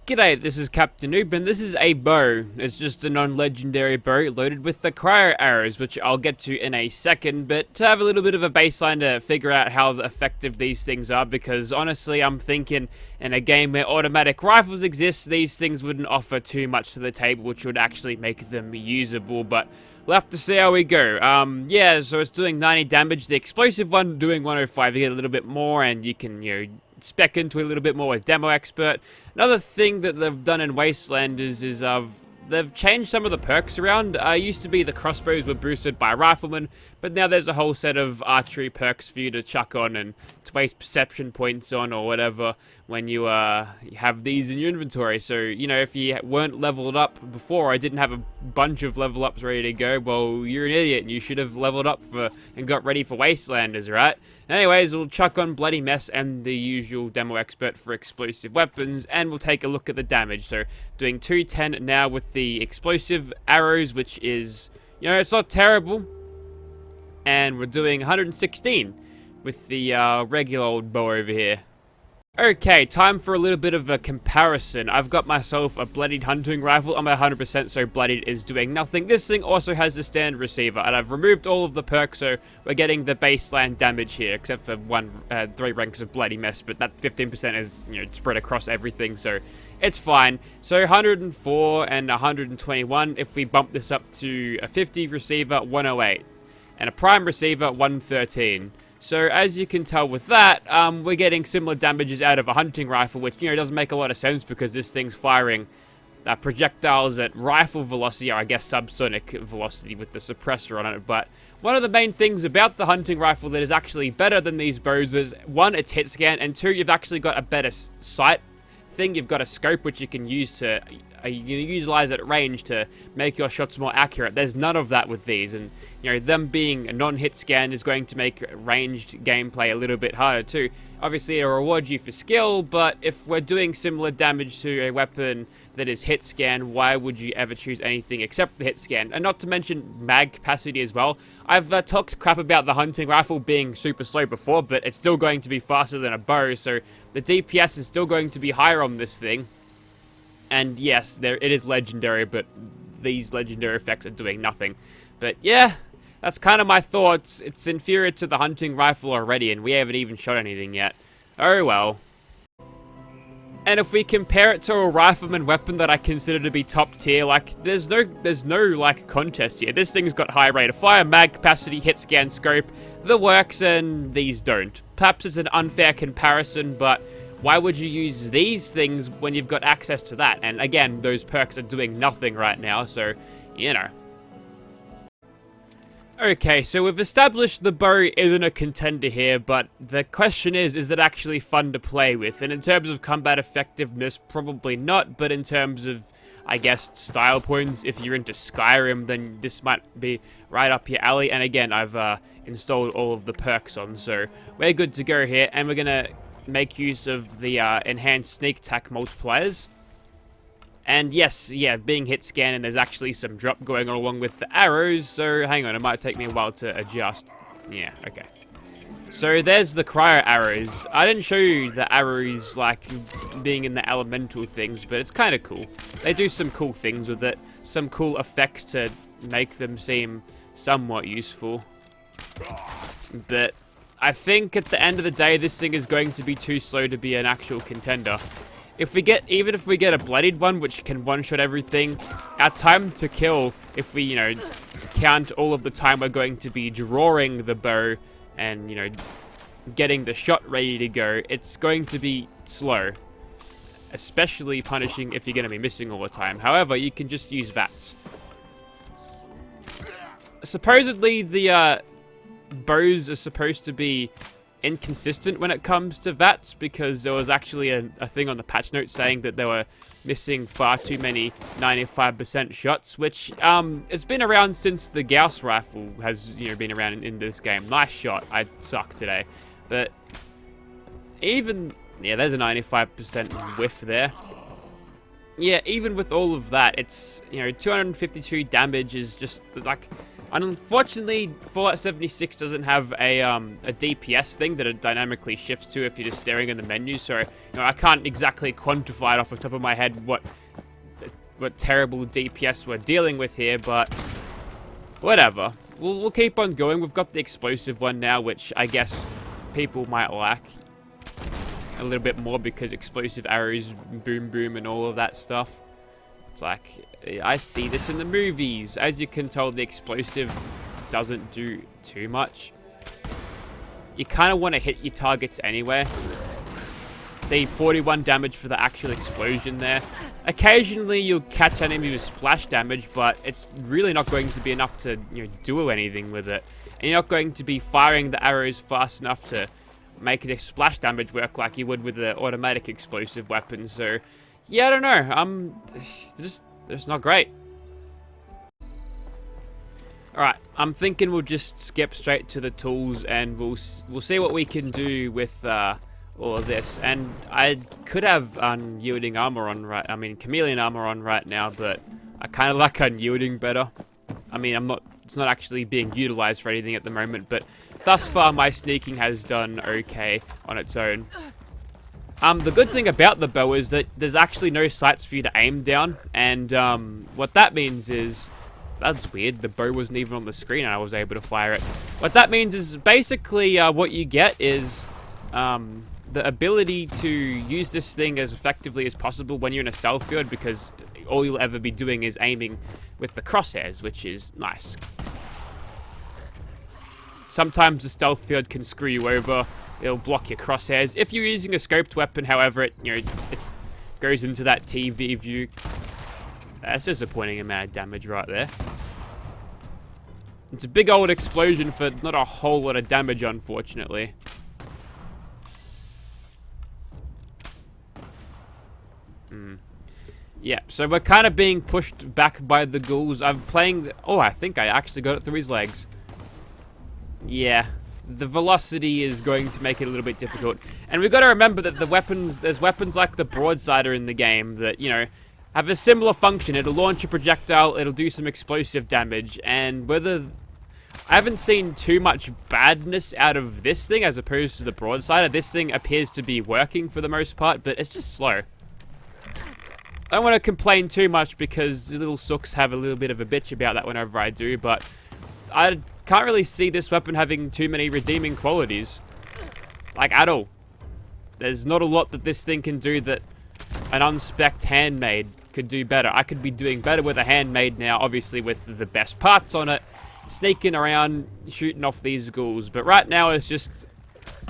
G'day, this is Captainoob, and this is a bow. It's just a non-legendary bow loaded with the cryo arrows, which I'll get to in a second, but to have a little bit of a baseline to figure out how effective these things are, because honestly, I'm thinking in a game where automatic rifles exist, these things wouldn't offer too much to the table, which would actually make them usable, but we'll have to see how we go. Yeah, so it's doing 90 damage. The explosive one doing 105. You get a little bit more, and you can, spec into it a little bit more with Demo Expert. Another thing that they've done in Wasteland is they've changed some of the perks around. Used to be the crossbows were boosted by riflemen, but now there's a whole set of archery perks for you to chuck on and to waste perception points on or whatever when you have these in your inventory. So, if you weren't leveled up before, I didn't have a bunch of level ups ready to go, well, you're an idiot and you should have leveled up and got ready for Wastelanders, right? Anyways, we'll chuck on Bloody Mess and the usual Demo Expert for explosive weapons, and we'll take a look at the damage. So, doing 210 now with the explosive arrows, which is, it's not terrible. And we're doing 116 with the regular old bow over here. Okay, time for a little bit of a comparison. I've got myself a Bloodied hunting rifle. I'm at 100%, so Bloodied is doing nothing. This thing also has the standard receiver, and I've removed all of the perks, so we're getting the baseline damage here, except for 3 ranks of Bloody Mess, but that 15% is, spread across everything, so it's fine. So 104 and 121, if we bump this up to a 50 receiver, 108, and a prime receiver, 113. So, as you can tell with that, we're getting similar damages out of a hunting rifle, which, doesn't make a lot of sense because this thing's firing projectiles at rifle velocity, or I guess subsonic velocity with the suppressor on it. But one of the main things about the hunting rifle that is actually better than these bows is, 1, it's hit scan, and 2, you've actually got a better sight thing. You've got a scope which you can use to utilize at range to make your shots more accurate. There's none of that with these, and them being a non-hit scan is going to make ranged gameplay a little bit harder too. Obviously it'll reward you for skill, but if we're doing similar damage to a weapon that is hit scan, why would you ever choose anything except the hit scan? And not to mention mag capacity as well. I've talked crap about the hunting rifle being super slow before, but it's still going to be faster than a bow, so the DPS is still going to be higher on this thing. And yes, it is legendary, but these legendary effects are doing nothing. But yeah, that's kind of my thoughts. It's inferior to the hunting rifle already, and we haven't even shot anything yet. Oh well. And if we compare it to a rifleman weapon that I consider to be top tier, there's no contest here. This thing's got high rate of fire, mag capacity, hit scan, scope, the works, and these don't. Perhaps it's an unfair comparison, but why would you use these things when you've got access to that? And again, those perks are doing nothing right now, so, Okay, so we've established the bow isn't a contender here, but the question is it actually fun to play with? And in terms of combat effectiveness, probably not, but in terms of, I guess, style points, if you're into Skyrim, then this might be right up your alley. And again, I've installed all of the perks on, so we're good to go here, and we're gonna make use of the enhanced sneak attack multipliers. And yes, being hit scan, and there's actually some drop going on along with the arrows, so hang on, it might take me a while to adjust. Yeah, okay. So there's the cryo arrows. I didn't show you the arrows, being in the elemental things, but it's kind of cool. They do some cool things with it, some cool effects to make them seem somewhat useful. But I think at the end of the day, this thing is going to be too slow to be an actual contender. Even if we get a Bloodied one, which can one-shot everything, our time to kill, if we, count all of the time we're going to be drawing the bow and, getting the shot ready to go, it's going to be slow. Especially punishing if you're going to be missing all the time. However, you can just use Vats. Supposedly, the bows are supposed to be inconsistent when it comes to Vats, because there was actually a thing on the patch notes saying that they were missing far too many 95% shots, which it's been around since the Gauss rifle has been around in this game. Nice shot. I suck today, but even there's a 95% whiff there. Yeah, even with all of that, it's 252 damage is just Unfortunately, Fallout 76 doesn't have a DPS thing that it dynamically shifts to if you're just staring in the menu, so I can't exactly quantify it off the top of my head what terrible DPS we're dealing with here, but whatever. We'll keep on going. We've got the explosive one now, which I guess people might like a little bit more because explosive arrows, boom boom, and all of that stuff. It's like, I see this in the movies. As you can tell, the explosive doesn't do too much. You kind of want to hit your targets anyway. See, 41 damage for the actual explosion there. Occasionally, you'll catch enemies with splash damage, but it's really not going to be enough to do anything with it. And you're not going to be firing the arrows fast enough to make the splash damage work like you would with the automatic explosive weapon. So yeah, I don't know. Just not great. Alright, I'm thinking we'll just skip straight to the tools and we'll see what we can do with all of this. And I could have unyielding armor on chameleon armor on right now, but I kind of like unyielding better. I mean, it's not actually being utilized for anything at the moment, but thus far my sneaking has done okay on its own. The good thing about the bow is that there's actually no sights for you to aim down, and what that means is, that's weird, the bow wasn't even on the screen and I was able to fire it. What that means is basically what you get is the ability to use this thing as effectively as possible when you're in a stealth field, because all you'll ever be doing is aiming with the crosshairs, which is nice. Sometimes the stealth field can screw you over. It'll block your crosshairs. If you're using a scoped weapon, however, it goes into that TV view. That's disappointing amount of damage right there. It's a big old explosion for not a whole lot of damage, unfortunately. Yeah, so we're kind of being pushed back by the ghouls. I'm playing... Oh, I think I actually got it through his legs. Yeah. The velocity is going to make it a little bit difficult. And we've got to remember that there's weapons like the broadsider in the game that, have a similar function. It'll launch a projectile, it'll do some explosive damage, and whether... I haven't seen too much badness out of this thing as opposed to the broadsider. This thing appears to be working for the most part, but it's just slow. I don't want to complain too much because the little sooks have a little bit of a bitch about that whenever I do, but I can't really see this weapon having too many redeeming qualities. Like, at all. There's not a lot that this thing can do that an unspec'd handmade could do better. I could be doing better with a handmade now, obviously with the best parts on it, sneaking around, shooting off these ghouls, but right now it's just...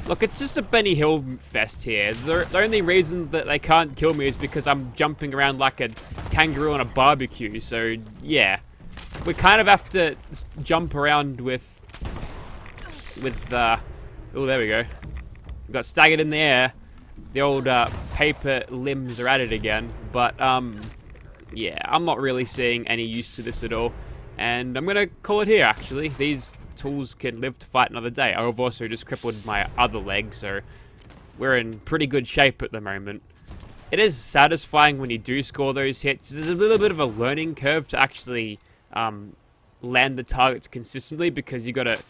Look, it's just a Benny Hill fest here. The only reason that they can't kill me is because I'm jumping around like a kangaroo on a barbecue, so yeah. We kind of have to jump around with oh, there we go. We got staggered in the air. The old paper limbs are at it again, but yeah, I'm not really seeing any use to this at all. And I'm gonna call it here, actually. These tools can live to fight another day. I've also just crippled my other leg, so we're in pretty good shape at the moment. It is satisfying when you do score those hits. There's a little bit of a learning curve to actually land the targets consistently, because you gotta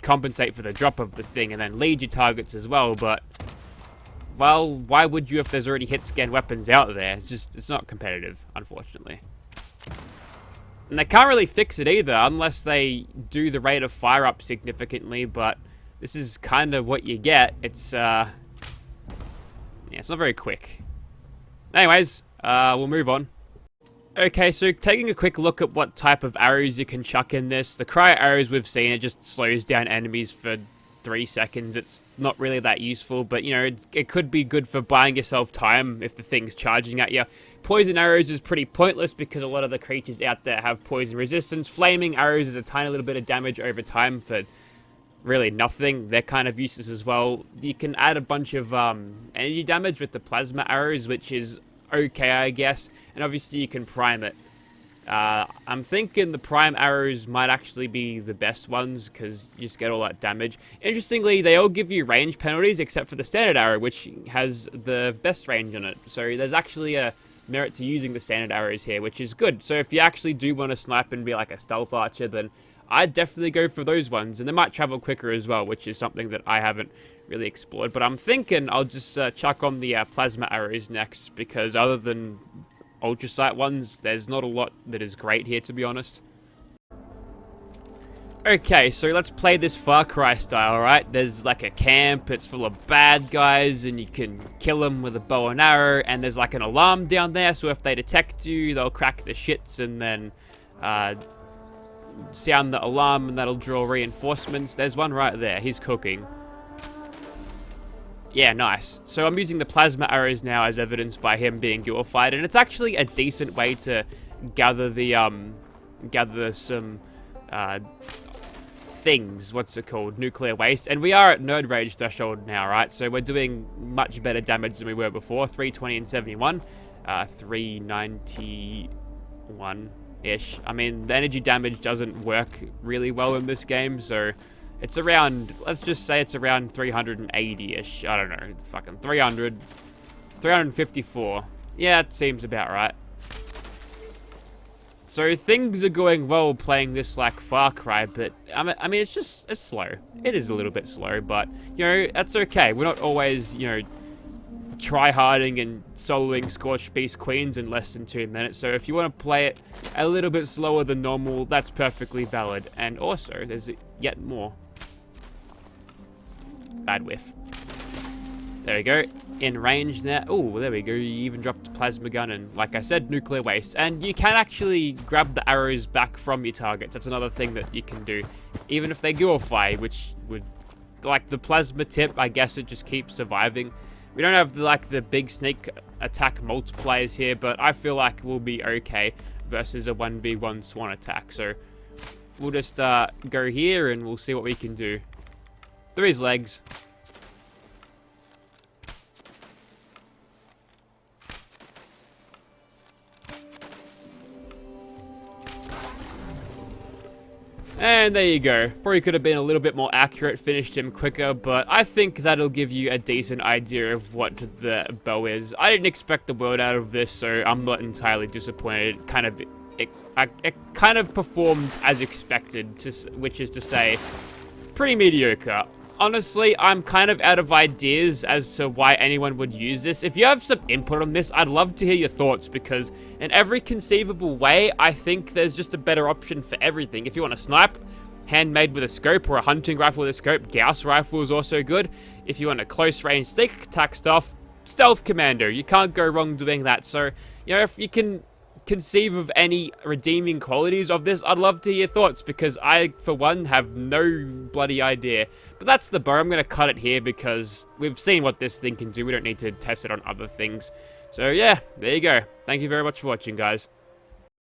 compensate for the drop of the thing and then lead your targets as well. But well, why would you if there's already hit scan weapons out there? It's not competitive, unfortunately. And they can't really fix it either, unless they do the rate of fire up significantly, but this is kind of what you get. It's, yeah, it's not very quick. Anyways, we'll move on. Okay, so taking a quick look at what type of arrows you can chuck in this. The cryo arrows we've seen, it just slows down enemies for 3 seconds. It's not really that useful, but, it could be good for buying yourself time if the thing's charging at you. Poison arrows is pretty pointless because a lot of the creatures out there have poison resistance. Flaming arrows is a tiny little bit of damage over time for really nothing. They're kind of useless as well. You can add a bunch of energy damage with the plasma arrows, which is okay, I guess. And obviously you can prime it. I'm thinking the prime arrows might actually be the best ones because you just get all that damage. Interestingly, they all give you range penalties except for the standard arrow, which has the best range on it. So there's actually a merit to using the standard arrows here, which is good. So if you actually do want to snipe and be like a stealth archer, then I'd definitely go for those ones. And they might travel quicker as well, which is something that I haven't really explored. But I'm thinking I'll just chuck on the plasma arrows next, because other than ultrasight ones, there's not a lot that is great here, to be honest. Okay, so let's play this Far Cry style, right? There's like a camp, it's full of bad guys, and you can kill them with a bow and arrow, and there's like an alarm down there, so if they detect you, they'll crack the shits and then sound the alarm, and that'll draw reinforcements. There's one right there, he's cooking. Yeah, nice. So I'm using the plasma arrows now as evidenced by him being purified, and it's actually a decent way to gather the, gather some, things, what's it called, nuclear waste, and we are at nerd rage threshold now, right? So we're doing much better damage than we were before. 320 and 71, 391-ish. I mean, the energy damage doesn't work really well in this game, so it's around, let's just say it's around 380-ish. I don't know, fucking 300, 354. Yeah, it seems about right. So things are going well playing this like Far Cry, but I mean it's slow. It is a little bit slow, but you know, that's okay. We're not always, you know, try-harding and soloing Scorched Beast Queens in less than 2 minutes. So if you want to play it a little bit slower than normal, that's perfectly valid. And also, there's yet more. Bad whiff. There we go. In range now. Oh, there we go. You even dropped a plasma gun and, like I said, nuclear waste. And you can actually grab the arrows back from your targets. That's another thing that you can do. Even if they purify, which would... Like the plasma tip, I guess it just keeps surviving. We don't have, like, the big sneak attack multipliers here, but I feel like we'll be okay versus a 1v1 swan attack. So we'll just go here and we'll see what we can do. Through his legs. And there you go. Probably could have been a little bit more accurate, finished him quicker, but I think that'll give you a decent idea of what the bow is. I didn't expect the world out of this, so I'm not entirely disappointed. It kind of performed as expected, which is to say, pretty mediocre. Honestly, I'm kind of out of ideas as to why anyone would use this. If you have some input on this, I'd love to hear your thoughts, because in every conceivable way, I think there's just a better option for everything. If you want to snipe, handmade with a scope, or a hunting rifle with a scope, Gauss rifle is also good. If you want a close range stick attack stuff, stealth commando. You can't go wrong doing that. So, you know, if you can conceive of any redeeming qualities of this, I'd love to hear your thoughts, because I, for one, have no bloody idea. But that's the bow. I'm going to cut it here because we've seen what this thing can do. We don't need to test it on other things. So yeah, there you go. Thank you very much for watching, guys.